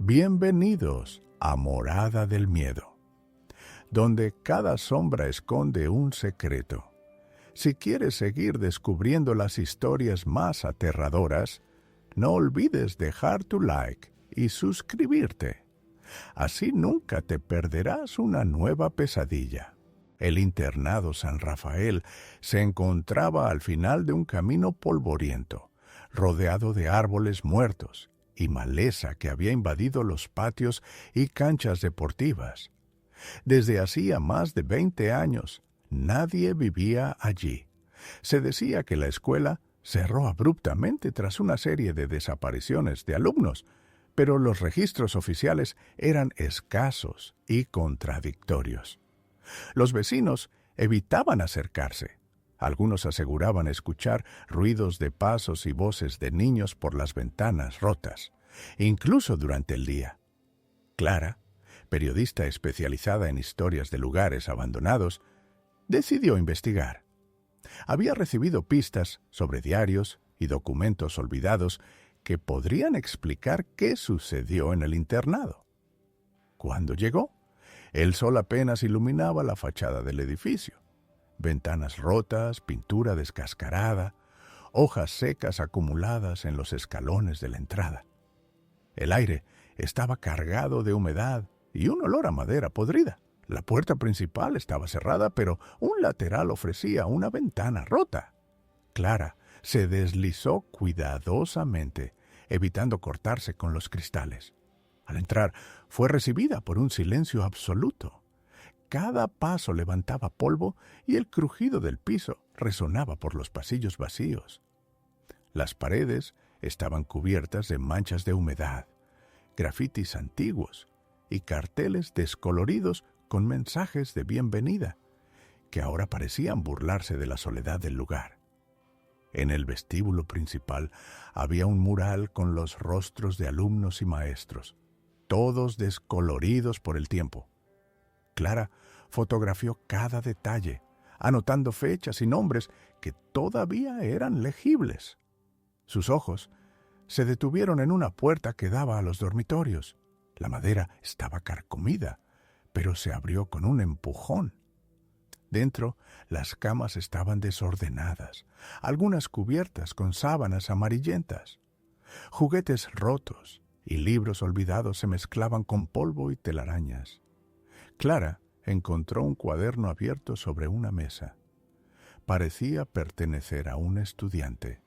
Bienvenidos a Morada del Miedo, donde cada sombra esconde un secreto. Si quieres seguir descubriendo las historias más aterradoras, no olvides dejar tu like y suscribirte. Así nunca te perderás una nueva pesadilla. El internado San Rafael se encontraba al final de un camino polvoriento, rodeado de árboles muertos y maleza que había invadido los patios y canchas deportivas. Desde hacía más de 20 años, nadie vivía allí. Se decía que la escuela cerró abruptamente tras una serie de desapariciones de alumnos, pero los registros oficiales eran escasos y contradictorios. Los vecinos evitaban acercarse. Algunos aseguraban escuchar ruidos de pasos y voces de niños por las ventanas rotas, incluso durante el día. Clara, periodista especializada en historias de lugares abandonados, decidió investigar. Había recibido pistas sobre diarios y documentos olvidados que podrían explicar qué sucedió en el internado. Cuando llegó, el sol apenas iluminaba la fachada del edificio. Ventanas rotas, pintura descascarada, hojas secas acumuladas en los escalones de la entrada. El aire estaba cargado de humedad y un olor a madera podrida. La puerta principal estaba cerrada, pero un lateral ofrecía una ventana rota. Clara se deslizó cuidadosamente, evitando cortarse con los cristales. Al entrar, fue recibida por un silencio absoluto. Cada paso levantaba polvo y el crujido del piso resonaba por los pasillos vacíos. Las paredes estaban cubiertas de manchas de humedad, grafitis antiguos y carteles descoloridos con mensajes de bienvenida, que ahora parecían burlarse de la soledad del lugar. En el vestíbulo principal había un mural con los rostros de alumnos y maestros, todos descoloridos por el tiempo. Clara fotografió cada detalle, anotando fechas y nombres que todavía eran legibles. Sus ojos se detuvieron en una puerta que daba a los dormitorios. La madera estaba carcomida, pero se abrió con un empujón. Dentro, las camas estaban desordenadas, algunas cubiertas con sábanas amarillentas. Juguetes rotos y libros olvidados se mezclaban con polvo y telarañas. Clara encontró un cuaderno abierto sobre una mesa. Parecía pertenecer a un estudiante.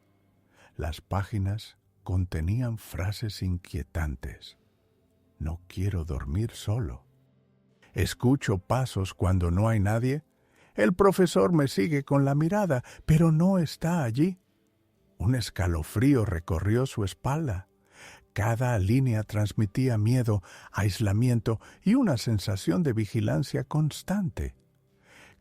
Las páginas contenían frases inquietantes. No quiero dormir solo. Escucho pasos cuando no hay nadie. El profesor me sigue con la mirada, pero no está allí. Un escalofrío recorrió su espalda. Cada línea transmitía miedo, aislamiento y una sensación de vigilancia constante.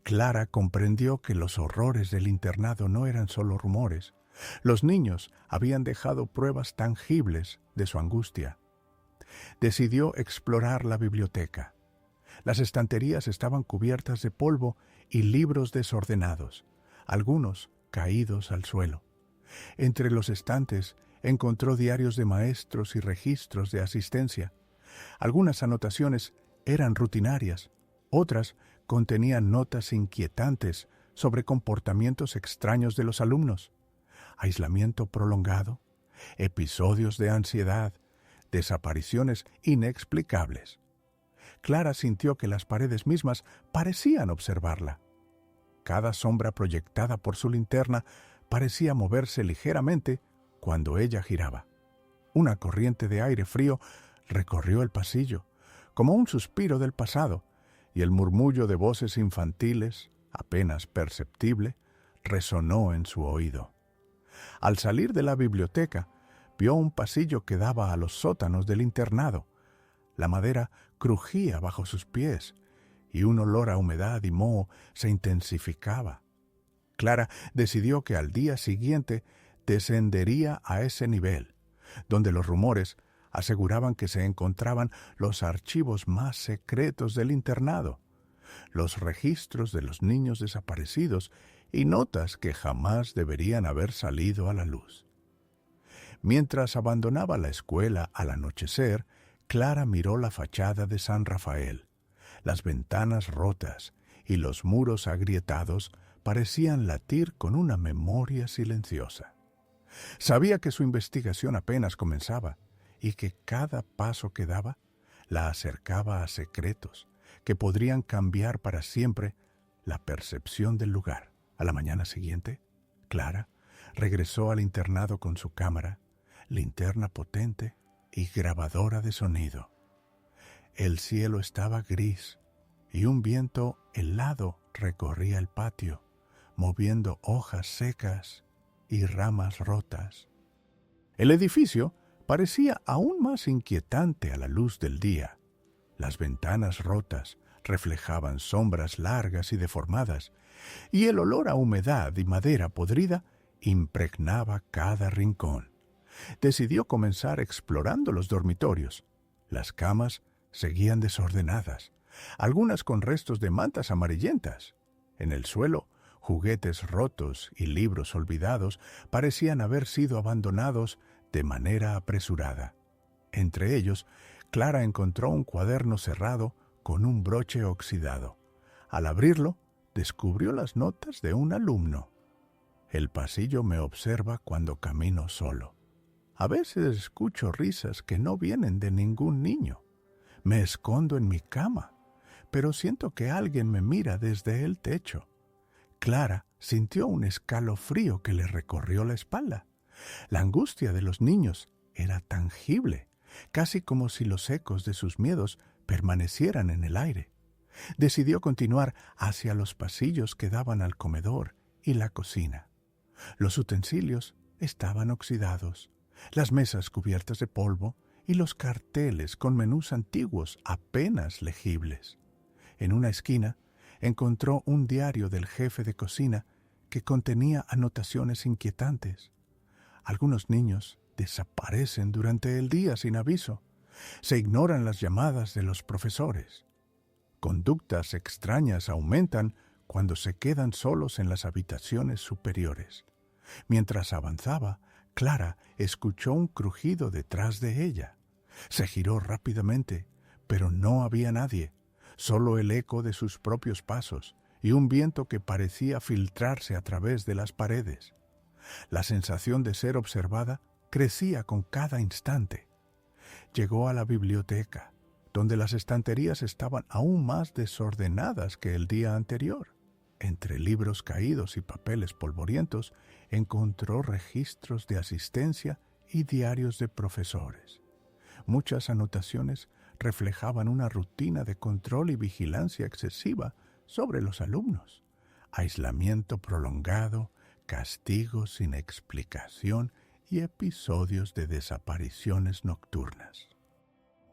Clara comprendió que los horrores del internado no eran solo rumores. Los niños habían dejado pruebas tangibles de su angustia. Decidió explorar la biblioteca. Las estanterías estaban cubiertas de polvo y libros desordenados, algunos caídos al suelo. Entre los estantes encontró diarios de maestros y registros de asistencia. Algunas anotaciones eran rutinarias, otras contenían notas inquietantes sobre comportamientos extraños de los alumnos, aislamiento prolongado, episodios de ansiedad, desapariciones inexplicables. Clara sintió que las paredes mismas parecían observarla. Cada sombra proyectada por su linterna parecía moverse ligeramente cuando ella giraba. Una corriente de aire frío recorrió el pasillo, como un suspiro del pasado, y el murmullo de voces infantiles, apenas perceptible, resonó en su oído. Al salir de la biblioteca, vio un pasillo que daba a los sótanos del internado. La madera crujía bajo sus pies, y un olor a humedad y moho se intensificaba. Clara decidió que al día siguiente descendería a ese nivel, donde los rumores aseguraban que se encontraban los archivos más secretos del internado, los registros de los niños desaparecidos y notas que jamás deberían haber salido a la luz. Mientras abandonaba la escuela al anochecer, Clara miró la fachada de San Rafael. Las ventanas rotas y los muros agrietados parecían latir con una memoria silenciosa. Sabía que su investigación apenas comenzaba y que cada paso que daba la acercaba a secretos que podrían cambiar para siempre la percepción del lugar. A la mañana siguiente, Clara regresó al internado con su cámara, linterna potente y grabadora de sonido. El cielo estaba gris y un viento helado recorría el patio, moviendo hojas secas y ramas rotas. El edificio parecía aún más inquietante a la luz del día. Las ventanas rotas reflejaban sombras largas y deformadas, y el olor a humedad y madera podrida impregnaba cada rincón. Decidió comenzar explorando los dormitorios. Las camas seguían desordenadas, algunas con restos de mantas amarillentas. En el suelo, juguetes rotos y libros olvidados parecían haber sido abandonados de manera apresurada. Entre ellos, Clara encontró un cuaderno cerrado con un broche oxidado. Al abrirlo, descubrió las notas de un alumno. El pasillo me observa cuando camino solo. A veces escucho risas que no vienen de ningún niño. Me escondo en mi cama, pero siento que alguien me mira desde el techo. Clara sintió un escalofrío que le recorrió la espalda. La angustia de los niños era tangible, casi como si los ecos de sus miedos permanecieran en el aire. Decidió continuar hacia los pasillos que daban al comedor y la cocina. Los utensilios estaban oxidados, las mesas cubiertas de polvo y los carteles con menús antiguos apenas legibles. En una esquina encontró un diario del jefe de cocina que contenía anotaciones inquietantes. Algunos niños desaparecen durante el día sin aviso. Se ignoran las llamadas de los profesores. Conductas extrañas aumentan cuando se quedan solos en las habitaciones superiores. Mientras avanzaba, Clara escuchó un crujido detrás de ella. Se giró rápidamente, pero no había nadie, solo el eco de sus propios pasos y un viento que parecía filtrarse a través de las paredes. La sensación de ser observada crecía con cada instante. Llegó a la biblioteca, donde las estanterías estaban aún más desordenadas que el día anterior. Entre libros caídos y papeles polvorientos, encontró registros de asistencia y diarios de profesores. Muchas anotaciones reflejaban una rutina de control y vigilancia excesiva sobre los alumnos. Aislamiento prolongado, castigos sin explicación y episodios de desapariciones nocturnas.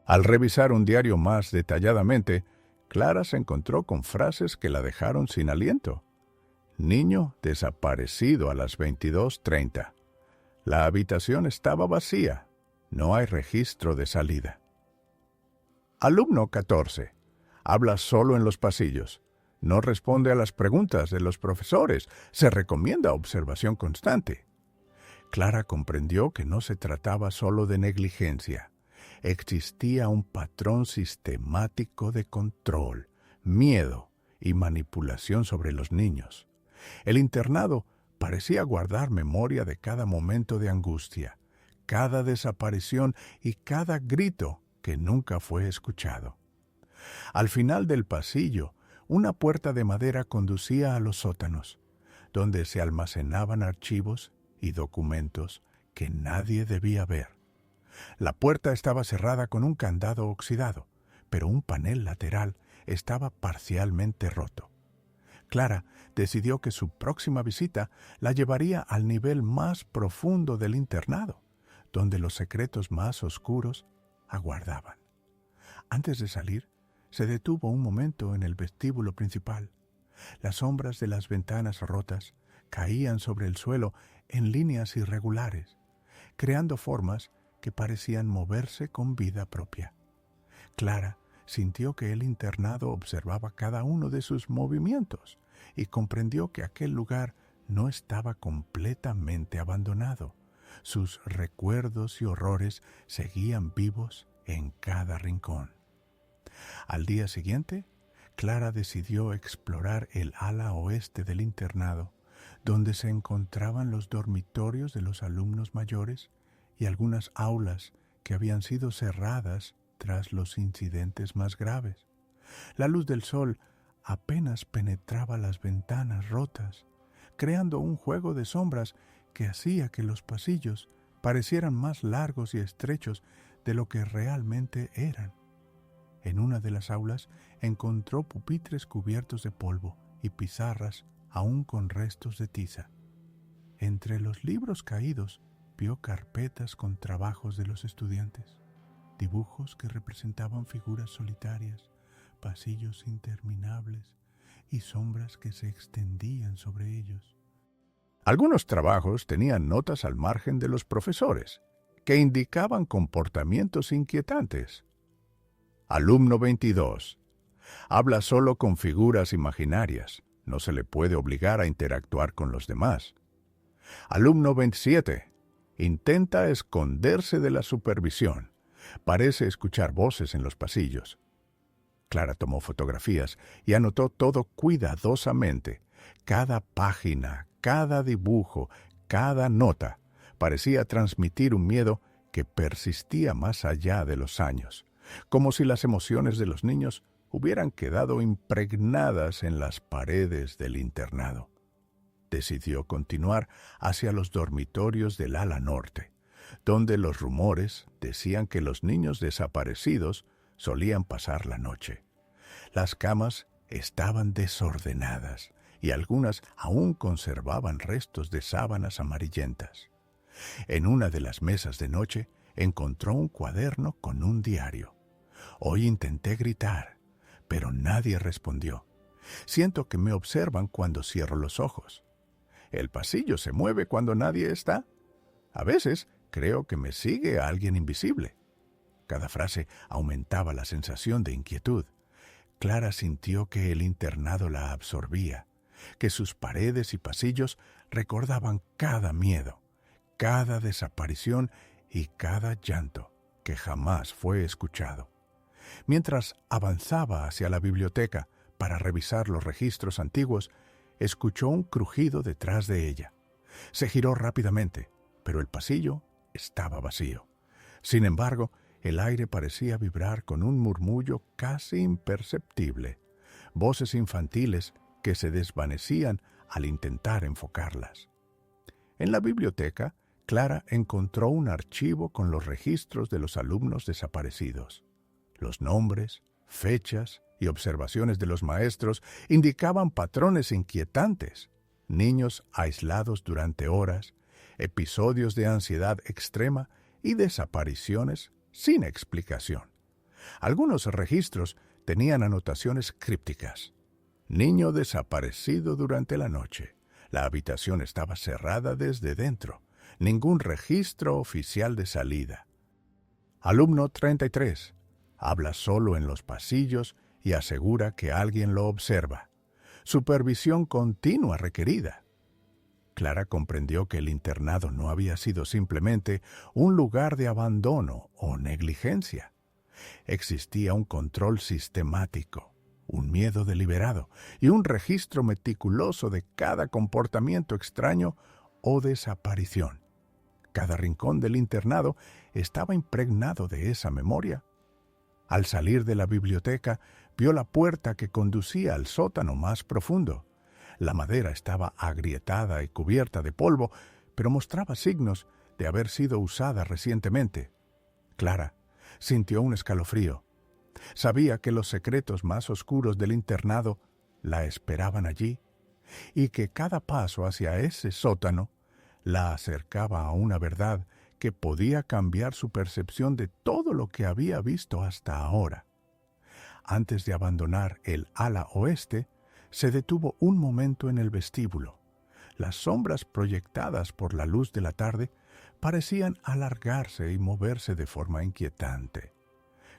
Al revisar un diario más detalladamente, Clara se encontró con frases que la dejaron sin aliento. Niño desaparecido a las 22:30. La habitación estaba vacía. No hay registro de salida. Alumno 14. Habla solo en los pasillos. No responde a las preguntas de los profesores. Se recomienda observación constante. Clara comprendió que no se trataba solo de negligencia. Existía un patrón sistemático de control, miedo y manipulación sobre los niños. El internado parecía guardar memoria de cada momento de angustia, cada desaparición y cada grito que nunca fue escuchado. Al final del pasillo, una puerta de madera conducía a los sótanos, donde se almacenaban archivos y documentos que nadie debía ver. La puerta estaba cerrada con un candado oxidado, pero un panel lateral estaba parcialmente roto. Clara decidió que su próxima visita la llevaría al nivel más profundo del internado, donde los secretos más oscuros aguardaban. Antes de salir, se detuvo un momento en el vestíbulo principal. Las sombras de las ventanas rotas caían sobre el suelo en líneas irregulares, creando formas que parecían moverse con vida propia. Clara sintió que el internado observaba cada uno de sus movimientos y comprendió que aquel lugar no estaba completamente abandonado. Sus recuerdos y horrores seguían vivos en cada rincón. Al día siguiente, Clara decidió explorar el ala oeste del internado, donde se encontraban los dormitorios de los alumnos mayores y algunas aulas que habían sido cerradas tras los incidentes más graves. La luz del sol apenas penetraba las ventanas rotas, creando un juego de sombras que hacía que los pasillos parecieran más largos y estrechos de lo que realmente eran. En una de las aulas encontró pupitres cubiertos de polvo y pizarras aún con restos de tiza. Entre los libros caídos vio carpetas con trabajos de los estudiantes, dibujos que representaban figuras solitarias, pasillos interminables y sombras que se extendían sobre ellos. Algunos trabajos tenían notas al margen de los profesores, que indicaban comportamientos inquietantes. Alumno 22. Habla solo con figuras imaginarias. No se le puede obligar a interactuar con los demás. Alumno 27. Intenta esconderse de la supervisión. Parece escuchar voces en los pasillos. Clara tomó fotografías y anotó todo cuidadosamente. Cada página, cada dibujo, cada nota parecía transmitir un miedo que persistía más allá de los años, como si las emociones de los niños hubieran quedado impregnadas en las paredes del internado. Decidió continuar hacia los dormitorios del ala norte, donde los rumores decían que los niños desaparecidos solían pasar la noche. Las camas estaban desordenadas y algunas aún conservaban restos de sábanas amarillentas. En una de las mesas de noche encontró un cuaderno con un diario. Hoy intenté gritar, pero nadie respondió. Siento que me observan cuando cierro los ojos. El pasillo se mueve cuando nadie está. A veces creo que me sigue alguien invisible. Cada frase aumentaba la sensación de inquietud. Clara sintió que el internado la absorbía, que sus paredes y pasillos recordaban cada miedo, cada desaparición y cada llanto que jamás fue escuchado. Mientras avanzaba hacia la biblioteca para revisar los registros antiguos, escuchó un crujido detrás de ella. Se giró rápidamente, pero el pasillo estaba vacío. Sin embargo, el aire parecía vibrar con un murmullo casi imperceptible, voces infantiles que se desvanecían al intentar enfocarlas. En la biblioteca, Clara encontró un archivo con los registros de los alumnos desaparecidos. Los nombres, fechas y observaciones de los maestros indicaban patrones inquietantes: niños aislados durante horas, episodios de ansiedad extrema y desapariciones sin explicación. Algunos registros tenían anotaciones crípticas. Niño desaparecido durante la noche. La habitación estaba cerrada desde dentro. Ningún registro oficial de salida. Alumno 33. Habla solo en los pasillos y asegura que alguien lo observa. Supervisión continua requerida. Clara comprendió que el internado no había sido simplemente un lugar de abandono o negligencia. Existía un control sistemático, un miedo deliberado y un registro meticuloso de cada comportamiento extraño o desaparición. Cada rincón del internado estaba impregnado de esa memoria. Al salir de la biblioteca, vio la puerta que conducía al sótano más profundo. La madera estaba agrietada y cubierta de polvo, pero mostraba signos de haber sido usada recientemente. Clara sintió un escalofrío. Sabía que los secretos más oscuros del internado la esperaban allí y que cada paso hacia ese sótano la acercaba a una verdad que podía cambiar su percepción de todo lo que había visto hasta ahora. Antes de abandonar el ala oeste, se detuvo un momento en el vestíbulo. Las sombras proyectadas por la luz de la tarde parecían alargarse y moverse de forma inquietante.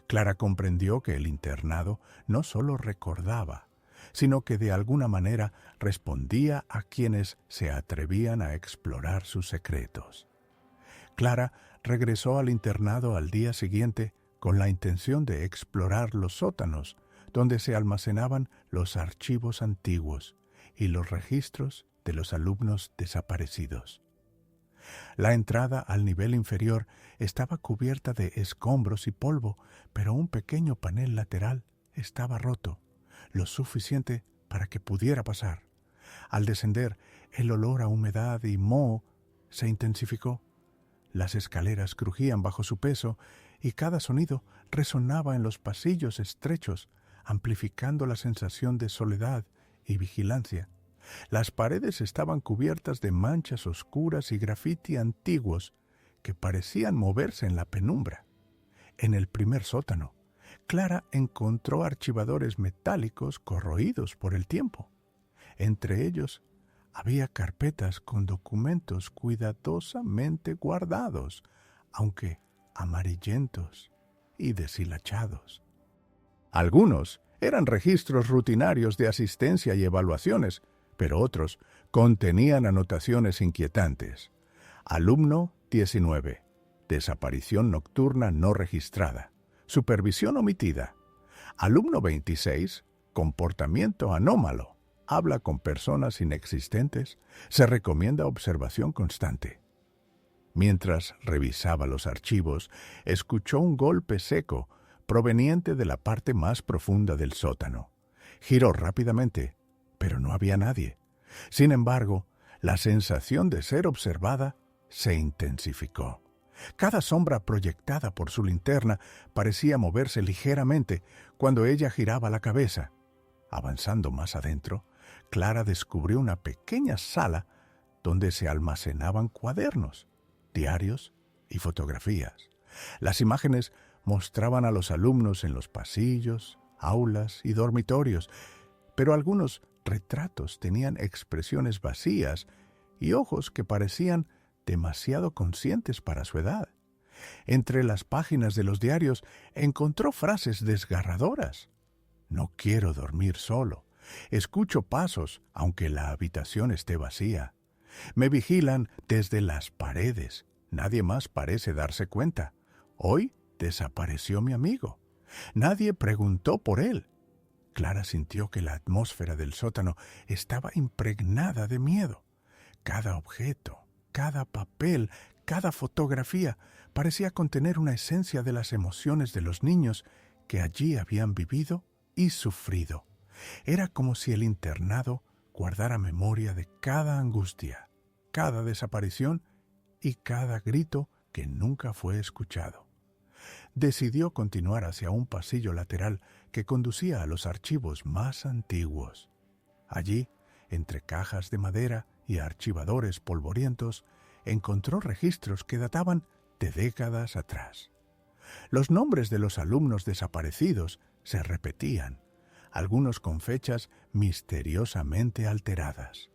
Clara comprendió que el internado no solo recordaba, sino que de alguna manera respondía a quienes se atrevían a explorar sus secretos. Clara regresó al internado al día siguiente con la intención de explorar los sótanos donde se almacenaban los archivos antiguos y los registros de los alumnos desaparecidos. La entrada al nivel inferior estaba cubierta de escombros y polvo, pero un pequeño panel lateral estaba roto, lo suficiente para que pudiera pasar. Al descender, el olor a humedad y moho se intensificó. Las escaleras crujían bajo su peso y cada sonido resonaba en los pasillos estrechos, amplificando la sensación de soledad y vigilancia. Las paredes estaban cubiertas de manchas oscuras y grafiti antiguos que parecían moverse en la penumbra. En el primer sótano, Clara encontró archivadores metálicos corroídos por el tiempo. Entre ellos había carpetas con documentos cuidadosamente guardados, aunque amarillentos y deshilachados. Algunos eran registros rutinarios de asistencia y evaluaciones, pero otros contenían anotaciones inquietantes. Alumno 19. Desaparición nocturna no registrada. Supervisión omitida. Alumno 26. Comportamiento anómalo. Habla con personas inexistentes. Se recomienda observación constante. Mientras revisaba los archivos, escuchó un golpe seco proveniente de la parte más profunda del sótano. Giró rápidamente, pero no había nadie. Sin embargo, la sensación de ser observada se intensificó. Cada sombra proyectada por su linterna parecía moverse ligeramente cuando ella giraba la cabeza. Avanzando más adentro, Clara descubrió una pequeña sala donde se almacenaban cuadernos, diarios y fotografías. Las imágenes mostraban a los alumnos en los pasillos, aulas y dormitorios, pero algunos retratos tenían expresiones vacías y ojos que parecían demasiado conscientes para su edad. Entre las páginas de los diarios encontró frases desgarradoras. No quiero dormir solo. Escucho pasos aunque la habitación esté vacía. Me vigilan desde las paredes. Nadie más parece darse cuenta. Hoy desapareció mi amigo. Nadie preguntó por él. Clara sintió que la atmósfera del sótano estaba impregnada de miedo. Cada objeto, cada papel, cada fotografía parecía contener una esencia de las emociones de los niños que allí habían vivido y sufrido. Era como si el internado guardara memoria de cada angustia, cada desaparición y cada grito que nunca fue escuchado. Decidió continuar hacia un pasillo lateral que conducía a los archivos más antiguos. Allí, entre cajas de madera y archivadores polvorientos, encontró registros que databan de décadas atrás. Los nombres de los alumnos desaparecidos se repetían, algunos con fechas misteriosamente alteradas.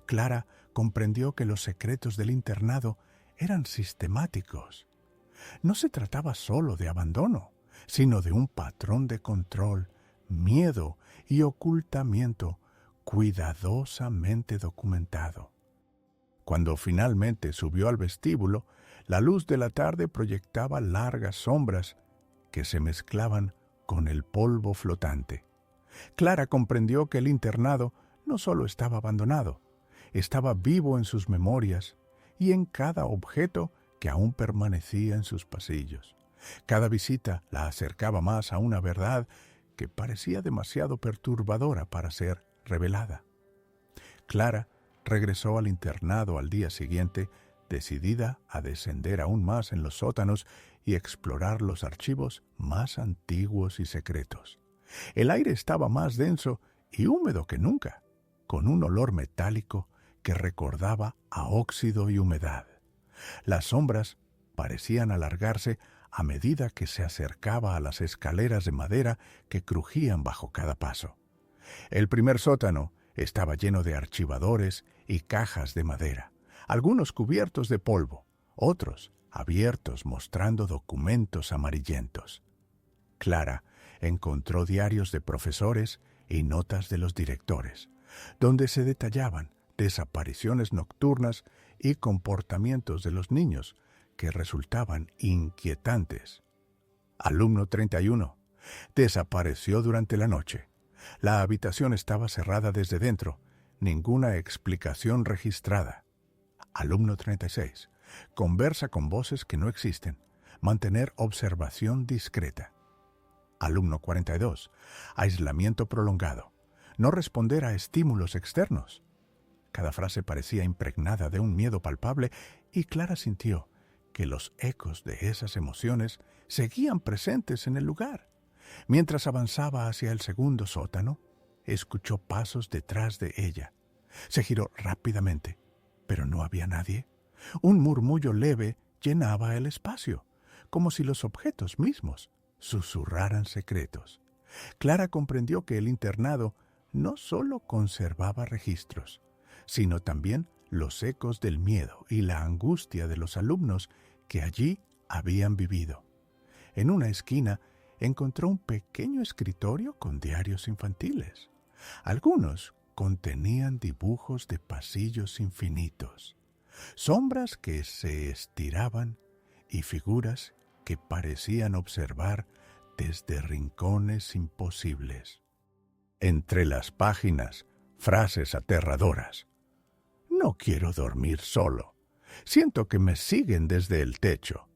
Clara comprendió que los secretos del internado eran sistemáticos. No se trataba solo de abandono, sino de un patrón de control, miedo y ocultamiento cuidadosamente documentado. Cuando finalmente subió al vestíbulo, la luz de la tarde proyectaba largas sombras que se mezclaban con el polvo flotante. Clara comprendió que el internado no solo estaba abandonado, estaba vivo en sus memorias y en cada objeto que aún permanecía en sus pasillos. Cada visita la acercaba más a una verdad que parecía demasiado perturbadora para ser revelada. Clara regresó al internado al día siguiente, decidida a descender aún más en los sótanos y explorar los archivos más antiguos y secretos. El aire estaba más denso y húmedo que nunca, con un olor metálico que recordaba a óxido y humedad. Las sombras parecían alargarse a medida que se acercaba a las escaleras de madera que crujían bajo cada paso. El primer sótano estaba lleno de archivadores y cajas de madera, algunos cubiertos de polvo, otros abiertos mostrando documentos amarillentos. Clara encontró diarios de profesores y notas de los directores, donde se detallaban desapariciones nocturnas y comportamientos de los niños que resultaban inquietantes. Alumno 31. Desapareció durante la noche. La habitación estaba cerrada desde dentro. Ninguna explicación registrada. Alumno 36. Conversa con voces que no existen. Mantener observación discreta. Alumno 42. Aislamiento prolongado. No responder a estímulos externos. Cada frase parecía impregnada de un miedo palpable y Clara sintió que los ecos de esas emociones seguían presentes en el lugar. Mientras avanzaba hacia el segundo sótano, escuchó pasos detrás de ella. Se giró rápidamente, pero no había nadie. Un murmullo leve llenaba el espacio, como si los objetos mismos susurraran secretos. Clara comprendió que el internado no solo conservaba registros, sino también los ecos del miedo y la angustia de los alumnos que allí habían vivido. En una esquina encontró un pequeño escritorio con diarios infantiles. Algunos contenían dibujos de pasillos infinitos, sombras que se estiraban y figuras que parecían observar desde rincones imposibles. Entre las páginas, frases aterradoras. No quiero dormir solo. Siento que me siguen desde el techo.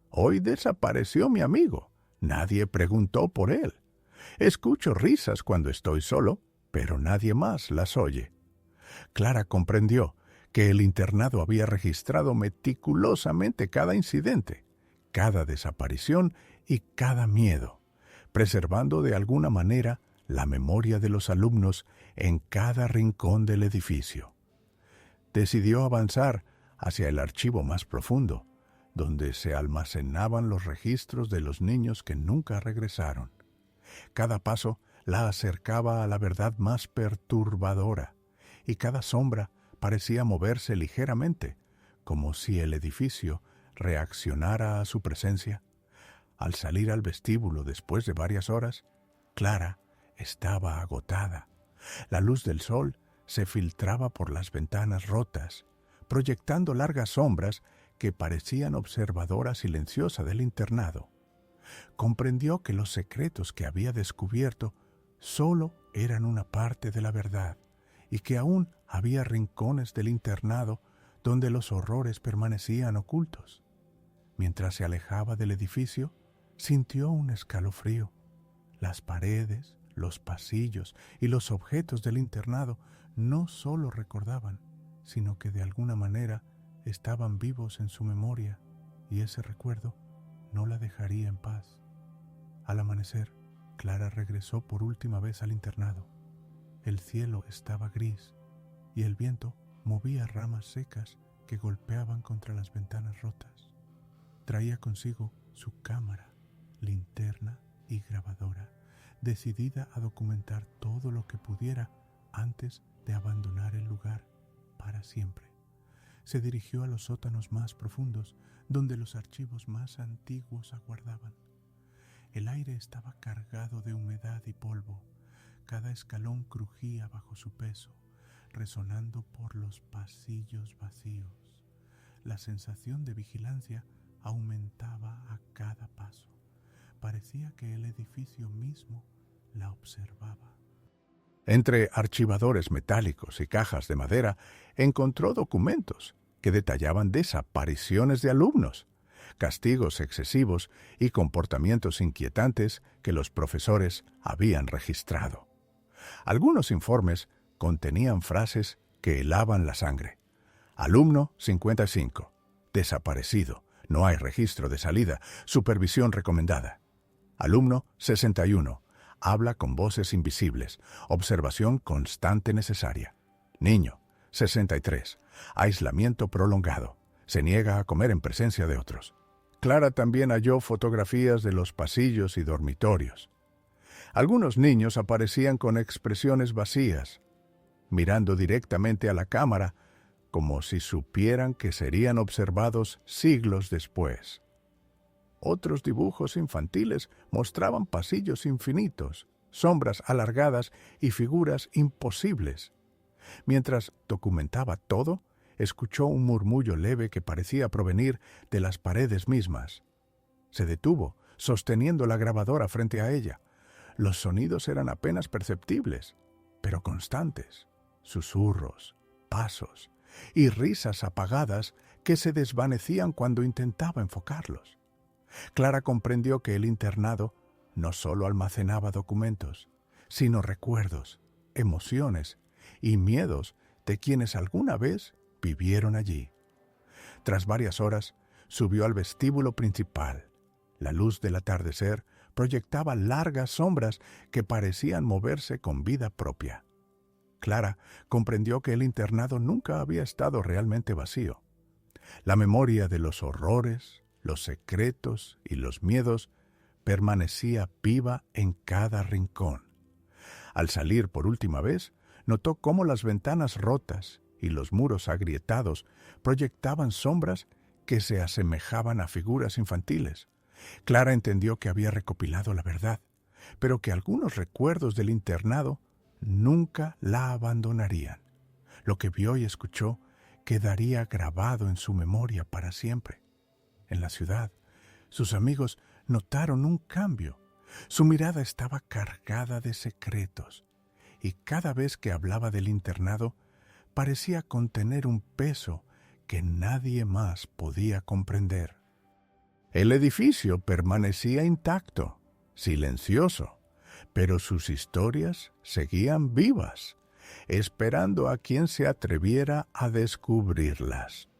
Hoy desapareció mi amigo. Nadie preguntó por él. Escucho risas cuando estoy solo, pero nadie más las oye. Clara comprendió que el internado había registrado meticulosamente cada incidente, cada desaparición y cada miedo, preservando de alguna manera la memoria de los alumnos en cada rincón del edificio. Decidió avanzar hacia el archivo más profundo, donde se almacenaban los registros de los niños que nunca regresaron. Cada paso la acercaba a la verdad más perturbadora, y cada sombra parecía moverse ligeramente, como si el edificio reaccionara a su presencia. Al salir al vestíbulo después de varias horas, Clara estaba agotada. La luz del sol se filtraba por las ventanas rotas, proyectando largas sombras que parecían observadora silenciosa del internado. Comprendió que los secretos que había descubierto solo eran una parte de la verdad y que aún había rincones del internado donde los horrores permanecían ocultos. Mientras se alejaba del edificio, sintió un escalofrío. Las paredes, los pasillos y los objetos del internado no solo recordaban, sino que de alguna manera estaban vivos en su memoria, y ese recuerdo no la dejaría en paz. Al amanecer, Clara regresó por última vez al internado. El cielo estaba gris y el viento movía ramas secas que golpeaban contra las ventanas rotas. Traía consigo su cámara, linterna y grabadora, decidida a documentar todo lo que pudiera antes de abandonar el lugar para siempre. Se dirigió a los sótanos más profundos, donde los archivos más antiguos aguardaban. El aire estaba cargado de humedad y polvo. Cada escalón crujía bajo su peso, resonando por los pasillos vacíos. La sensación de vigilancia aumentaba a cada paso. Parecía que el edificio mismo la observaba. Entre archivadores metálicos y cajas de madera encontró documentos que detallaban desapariciones de alumnos, castigos excesivos y comportamientos inquietantes que los profesores habían registrado. Algunos informes contenían frases que helaban la sangre. Alumno 55. Desaparecido. No hay registro de salida. Supervisión recomendada. Alumno 61. Habla con voces invisibles. Observación constante necesaria. Niño 63. Aislamiento prolongado. Se niega a comer en presencia de otros. Clara también halló fotografías de los pasillos y dormitorios. Algunos niños aparecían con expresiones vacías, mirando directamente a la cámara, como si supieran que serían observados siglos después. Otros dibujos infantiles mostraban pasillos infinitos, sombras alargadas y figuras imposibles. Mientras documentaba todo, escuchó un murmullo leve que parecía provenir de las paredes mismas. Se detuvo sosteniendo la grabadora frente a ella. Los sonidos eran apenas perceptibles, pero constantes. Susurros, pasos y risas apagadas que se desvanecían cuando intentaba enfocarlos. Clara comprendió que el internado no solo almacenaba documentos, sino recuerdos, emociones y miedos de quienes alguna vez vivieron allí. Tras varias horas, subió al vestíbulo principal. La luz del atardecer proyectaba largas sombras que parecían moverse con vida propia. Clara comprendió que el internado nunca había estado realmente vacío. La memoria de los horrores, los secretos y los miedos permanecía viva en cada rincón. Al salir por última vez, notó cómo las ventanas rotas y los muros agrietados proyectaban sombras que se asemejaban a figuras infantiles. Clara entendió que había recopilado la verdad, pero que algunos recuerdos del internado nunca la abandonarían. Lo que vio y escuchó quedaría grabado en su memoria para siempre. En la ciudad, sus amigos notaron un cambio. Su mirada estaba cargada de secretos, y cada vez que hablaba del internado, parecía contener un peso que nadie más podía comprender. El edificio permanecía intacto, silencioso, pero sus historias seguían vivas, esperando a quien se atreviera a descubrirlas.